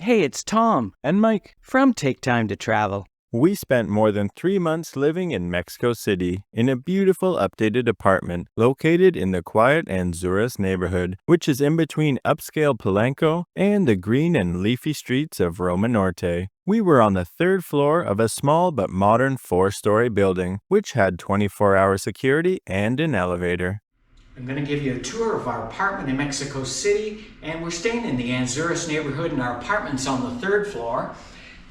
Hey, it's Tom And Mike. from Take Time to Travel. We spent more than 3 months living in Mexico City in a beautiful updated apartment located in the quiet Anzures neighborhood, which is in between upscale Polanco and the green and leafy streets of Roma Norte. We were on the 3rd floor of a small but modern 4-story building, which had 24-hour security and an elevator. I'm going to give you a tour of our apartment in Mexico City, and we're staying in the Anzures neighborhood, and our apartment's on the 3rd floor.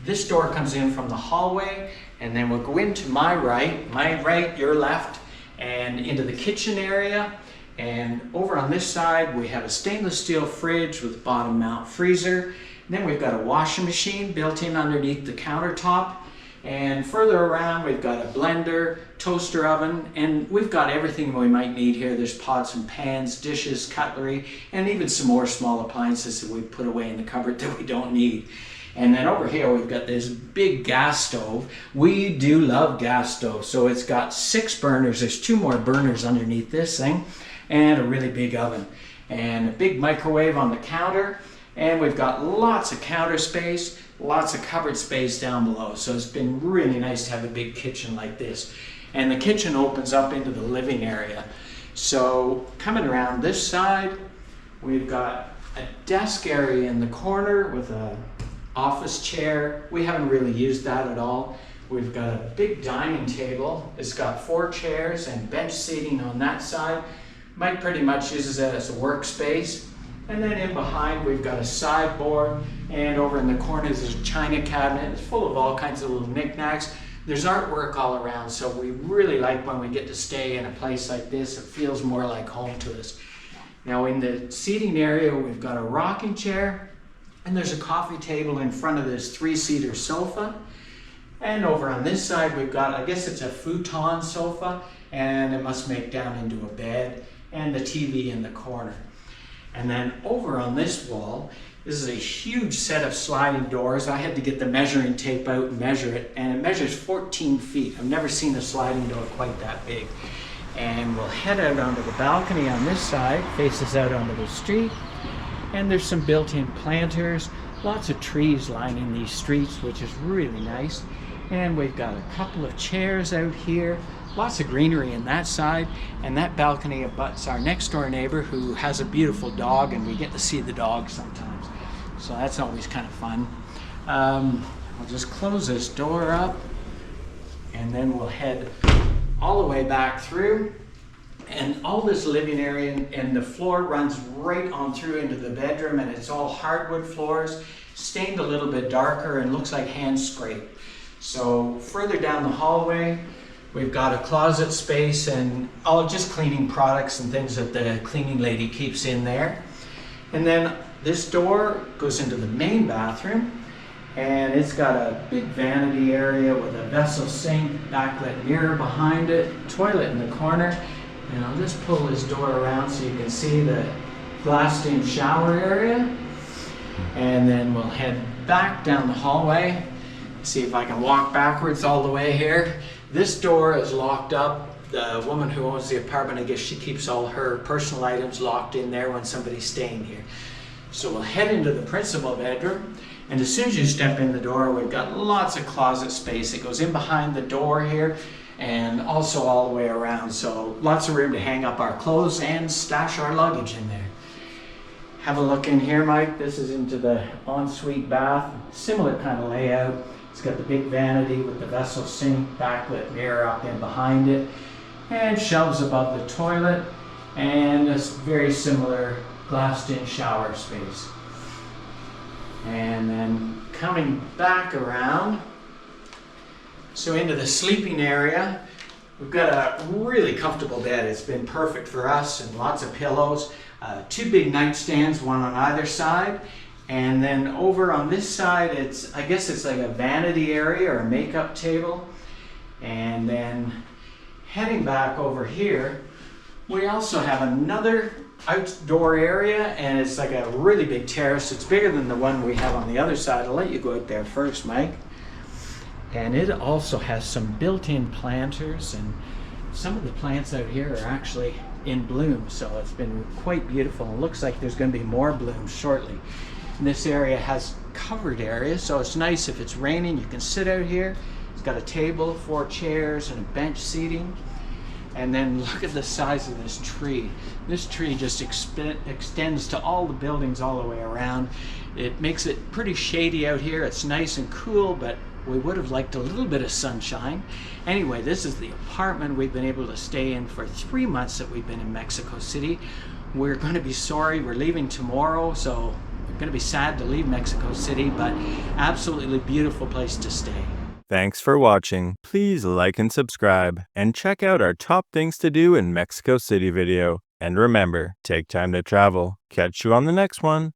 This door comes in from the hallway, and then we'll go into my right, your left, and into the kitchen area. And over on this side, we have a stainless steel fridge with bottom mount freezer. And then we've got a washing machine built in underneath the countertop. And further around, we've got a blender, toaster oven, and we've got everything we might need here. There's pots and pans, dishes, cutlery, and even some more small appliances that we put away in the cupboard that we don't need. And then over here, we've got this big gas stove. We do love gas stoves. So it's got 6 burners. There's 2 more burners underneath this thing, and a really big oven. And a big microwave on the counter. And we've got lots of counter space, lots of cupboard space down below. So it's been really nice to have a big kitchen like this. And the kitchen opens up into the living area. So coming around this side, we've got a desk area in the corner with a office chair. We haven't really used that at all. We've got a big dining table. It's got 4 chairs and bench seating on that side. Mike pretty much uses it as a workspace. And then in behind, we've got a sideboard, and over in the corner there's a china cabinet. It's full of all kinds of little knickknacks. There's artwork all around, so we really like when we get to stay in a place like this. It feels more like home to us. Now in the seating area, we've got a rocking chair, and there's a coffee table in front of this 3-seater sofa. And over on this side, we've got, I guess it's a futon sofa, and it must make down into a bed, and the TV in the corner. And then over on this wall, this is a huge set of sliding doors. I had to get the measuring tape out and measure it, and it measures 14 feet. I've never seen a sliding door quite that big. And we'll head out onto the balcony on this side, faces out onto the street. And there's some built-in planters, lots of trees lining these streets, which is really nice. And we've got a couple of chairs out here, lots of greenery in that side, and that balcony abuts our next door neighbor who has a beautiful dog, and we get to see the dog sometimes. So that's always kind of fun. I'll just close this door up, and then we'll head all the way back through. And all this living area, and the floor runs right on through into the bedroom, and it's all hardwood floors, stained a little bit darker and looks like hand scraped. So further down the hallway, we've got a closet space and all just cleaning products and things that the cleaning lady keeps in there. And then this door goes into the main bathroom, and it's got a big vanity area with a vessel sink, backlit mirror behind it, toilet in the corner. And I'll just pull this door around so you can see the glassed-in shower area. And then we'll head back down the hallway. See if I can walk backwards all the way here. This door is locked up. The woman who owns the apartment, I guess she keeps all her personal items locked in there when somebody's staying here. So we'll head into the principal bedroom. And as soon as you step in the door, we've got lots of closet space. It goes in behind the door here, and also all the way around. So lots of room to hang up our clothes and stash our luggage in there. Have a look in here, Mike. This is into the ensuite bath. Similar kind of layout. It's got the big vanity with the vessel sink, backlit mirror up in behind it, and shelves above the toilet, and a very similar glassed-in shower space. And then coming back around, so into the sleeping area, we've got a really comfortable bed. It's been perfect for us, and lots of pillows. 2 big nightstands, one on either side. And then over on this side, I guess it's like a vanity area or a makeup table. And then heading back over here, we also have another outdoor area, and it's like a really big terrace. It's bigger than the one we have on the other side. I'll let you go out there first, Mike. And it also has some built-in planters, and some of the plants out here are actually in bloom, so it's been quite beautiful. It looks like there's going to be more blooms shortly. This area has covered areas, so it's nice if it's raining, you can sit out here. It's got a table, 4 chairs, and a bench seating. And then look at the size of this tree. This tree just extends to all the buildings all the way around. It makes it pretty shady out here. It's nice and cool, but we would have liked a little bit of sunshine. Anyway, this is the apartment we've been able to stay in for 3 months that we've been in Mexico City. We're going to be sorry, we're leaving tomorrow, so we're going to be sad to leave Mexico City, but absolutely beautiful place to stay. Thanks for watching. Please like and subscribe, and check out our top things to do in Mexico City video. And remember, take time to travel. Catch you on the next one.